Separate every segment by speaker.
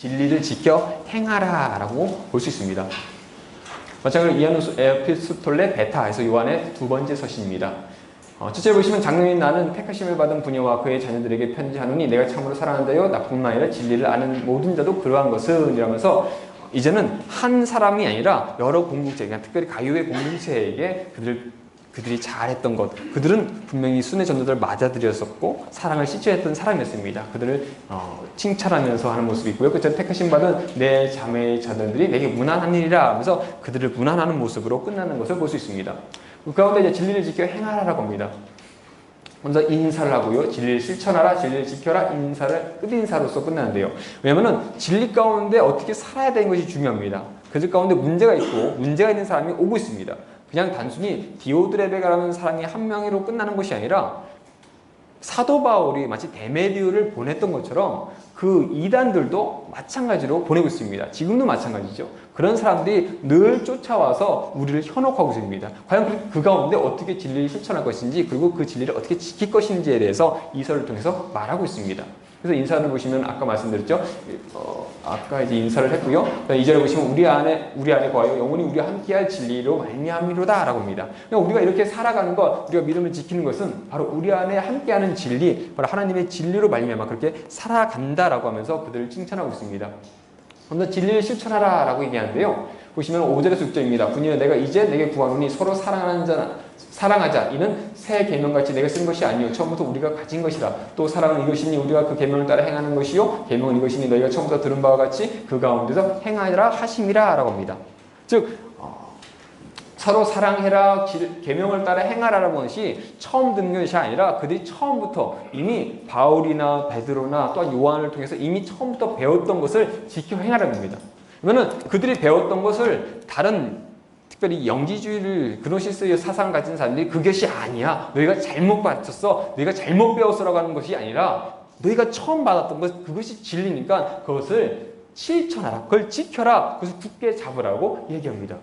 Speaker 1: 진리를 지켜 행하라 라고 볼 수 있습니다. 마찬가지로 이하누스 에피스톨레 베타에서 요한의 두 번째 서신입니다. 첫째 보시면 장로인 나는 택하심을 받은 부녀와 그의 자녀들에게 편지하노니 내가 참으로 사랑한다요 나뿐만 아니라 진리를 아는 모든 자도 그러한 것은 이라면서 이제는 한 사람이 아니라 여러 공동체, 특별히 가요의 공동체에게 그들이 잘했던 것, 그들은 분명히 순회 전도자를 맞아들였었고 사랑을 실천했던 사람이었습니다. 그들을 칭찬하면서 하는 모습이 있고요. 그처럼 택하심 받은 내 자매의 자들이 내게 무난하니라 하면서 그들을 무난하는 모습으로 끝나는 것을 볼 수 있습니다. 그 가운데 이제 진리를 지켜 행하라라고 합니다. 먼저 인사를 하고요. 진리를 실천하라, 진리를 지켜라, 인사를 끝인사로서 끝나는데요. 왜냐하면 진리 가운데 어떻게 살아야 되는 것이 중요합니다. 그 가운데 문제가 있고 문제가 있는 사람이 오고 있습니다. 그냥 단순히 디오드레베가라는 사람이 한 명으로 끝나는 것이 아니라 사도 바울이 마치 데메디오를 보냈던 것처럼 그 이단들도 마찬가지로 보내고 있습니다. 지금도 마찬가지죠. 그런 사람들이 늘 쫓아와서 우리를 현혹하고 있습니다. 과연 그 가운데 어떻게 진리를 실천할 것인지 그리고 그 진리를 어떻게 지킬 것인지에 대해서 이서를 통해서 말하고 있습니다. 그래서 인사를 보시면 아까 말씀드렸죠. 아까 이제 인사를 했고요. 2절에 보시면 우리 안에 거하여 영원히 우리와 함께할 진리로 말미암이로다 라고 합니다. 우리가 이렇게 살아가는 것, 우리가 믿음을 지키는 것은 바로 우리 안에 함께하는 진리, 바로 하나님의 진리로 말미암아 그렇게 살아간다라고 하면서 그들을 칭찬하고 있습니다. 먼저 진리를 실천하라 라고 얘기하는데요. 보시면 5절에서 6절입니다. 분이여 내가 이제 내게 구하노니 서로 사랑하자. 이는 새 계명같이 내가 쓴 것이 아니요 처음부터 우리가 가진 것이라. 또 사랑은 이것이니 우리가 그 계명을 따라 행하는 것이요 계명은 이것이니 너희가 처음부터 들은 바와 같이 그 가운데서 행하라 하심이라 라고 합니다. 즉 서로 사랑해라, 계명을 따라 행하라라는 것이 처음 듣는 것이 아니라 그들이 처음부터 이미 바울이나 베드로나 또한 요한을 통해서 이미 처음부터 배웠던 것을 지켜 행하라는 겁니다. 그러면 그들이 배웠던 것을 다른 특별히 영지주의를 그노시스의 사상을 가진 사람들이 그것이 아니야. 너희가 잘못 가르쳤어. 너희가 잘못 배웠어라고 하는 것이 아니라 너희가 처음 받았던 것 그것이 진리니까 그것을 실천하라. 그걸 지켜라. 그것을 굳게 잡으라고 얘기합니다.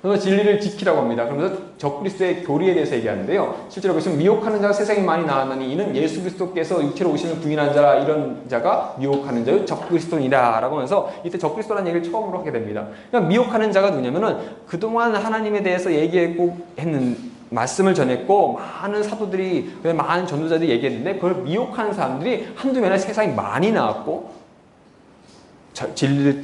Speaker 1: 그래서 진리를 지키라고 합니다. 그러면서 적그리스도의 교리에 대해서 얘기하는데요. 실제로 보시면 미혹하는 자가 세상에 많이 나왔나니 이는 예수 그리스도께서 육체로 오시는 부인한 자라 이런 자가 미혹하는 자요 적그리스도니라 라고 하면서 이때 적그리스도라는 얘기를 처음으로 하게 됩니다. 그러니까 미혹하는 자가 누구냐면은 그동안 하나님에 대해서 얘기했고 했는 말씀을 전했고 많은 사도들이 많은 전도자들이 얘기했는데 그걸 미혹하는 사람들이 한두 명이나 세상에 많이 나왔고 진리를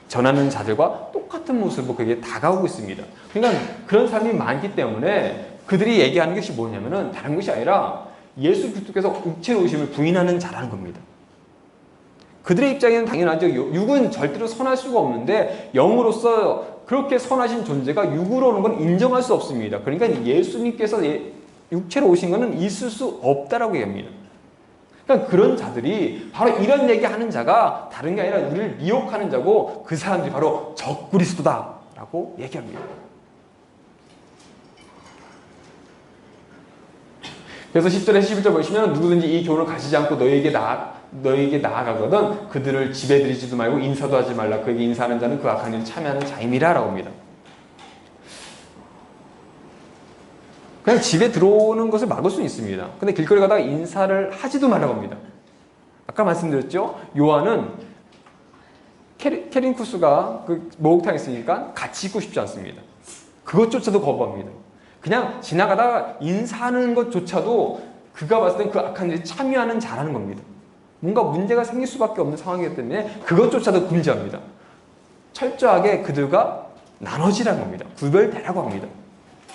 Speaker 1: 전하는 자들과 똑같은 모습으로 그게 다가오고 있습니다. 그러니까 그런 사람이 많기 때문에 그들이 얘기하는 것이 뭐냐면은 다른 것이 아니라 예수 그리스도께서 육체로 오심을 부인하는 자라는 겁니다. 그들의 입장에는 당연하죠. 육은 절대로 선할 수가 없는데 영으로서 그렇게 선하신 존재가 육으로 오는 건 인정할 수 없습니다. 그러니까 예수님께서 육체로 오신 것은 있을 수 없다라고 얘기합니다. 그러니까 그런 자들이 바로 이런 얘기하는 자가 다른 게 아니라 우리를 미혹하는 자고 그 사람들이 바로 적그리스도다라고 얘기합니다. 그래서 10절에 11절 보시면 누구든지 이 교훈을 가지지 않고 너에게 나아가거든 그들을 지배드리지도 말고 인사도 하지 말라. 그에게 인사하는 자는 그 악한 일에 참여하는 자임이라 라고 합니다. 그냥 집에 들어오는 것을 막을 수는 있습니다. 근데 길거리 가다가 인사를 하지도 말라고 합니다. 아까 말씀드렸죠? 요한은 캐린쿠스가 그 목욕탕에 있으니까 같이 있고 싶지 않습니다. 그것조차도 거부합니다. 그냥 지나가다가 인사하는 것조차도 그가 봤을 땐 그 악한 일에 참여하는 자라는 겁니다. 뭔가 문제가 생길 수밖에 없는 상황이기 때문에 그것조차도 금지합니다. 철저하게 그들과 나눠지라는 겁니다. 구별되라고 합니다.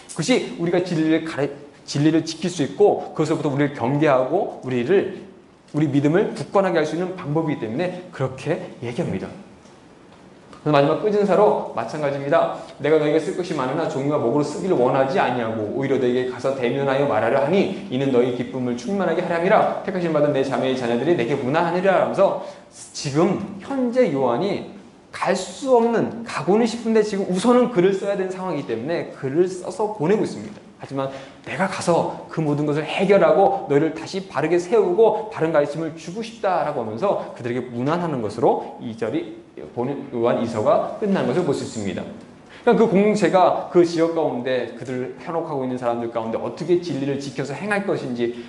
Speaker 1: 그것이 우리가 진리를 지킬 수 있고 그것으로부터 우리를 경계하고 우리 믿음을 굳건하게 할 수 있는 방법이기 때문에 그렇게 얘기합니다. 그래서 마지막 끝인사로 마찬가지입니다. 내가 너에게 쓸 것이 많으나 종이와 목으로 쓰기를 원하지 아니하고 오히려 너에게 가서 대면하여 말하려 하니 이는 너희 기쁨을 충만하게 하려 함이라. 택하심 받은 내 자매의 자녀들이 내게 문안하니라 하면서 지금 현재 요한이 갈 수 없는, 가고는 싶은데 지금 우선은 글을 써야 되는 상황이기 때문에 글을 써서 보내고 있습니다. 하지만 내가 가서 그 모든 것을 해결하고 너희를 다시 바르게 세우고 바른 가르침을 주고 싶다라고 하면서 그들에게 문안하는 것으로 2절이 요한 이서가 끝나는 것을 볼 수 있습니다. 그러니까 그 공동체가 그 지역 가운데 그들을 현혹하고 있는 사람들 가운데 어떻게 진리를 지켜서 행할 것인지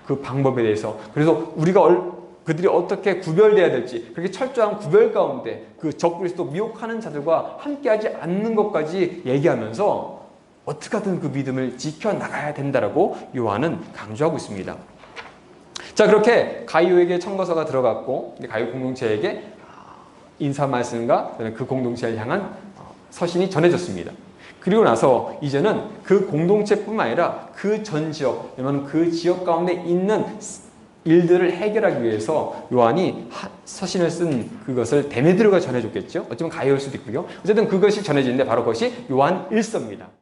Speaker 1: 그 방법에 대해서, 그래서 우리가 그들이 어떻게 구별돼야 될지 그렇게 철저한 구별 가운데 그 적그리스도 미혹하는 자들과 함께하지 않는 것까지 얘기하면서 어떻게 하든 그 믿음을 지켜나가야 된다라고 요한은 강조하고 있습니다. 자, 그렇게 가이오에게 청거서가 들어갔고 가이오 공동체에게 인사 말씀과 그 공동체를 향한 서신이 전해졌습니다. 그리고 나서 이제는 그 공동체뿐만 아니라 그 전 지역, 왜냐하면 그 지역 가운데 있는 일들을 해결하기 위해서 요한이 서신을 쓴 그것을 데메드로가 전해줬겠죠. 어쩌면 가이오일 수도 있고요. 어쨌든 그것이 전해지는데 바로 그것이 요한 1서입니다.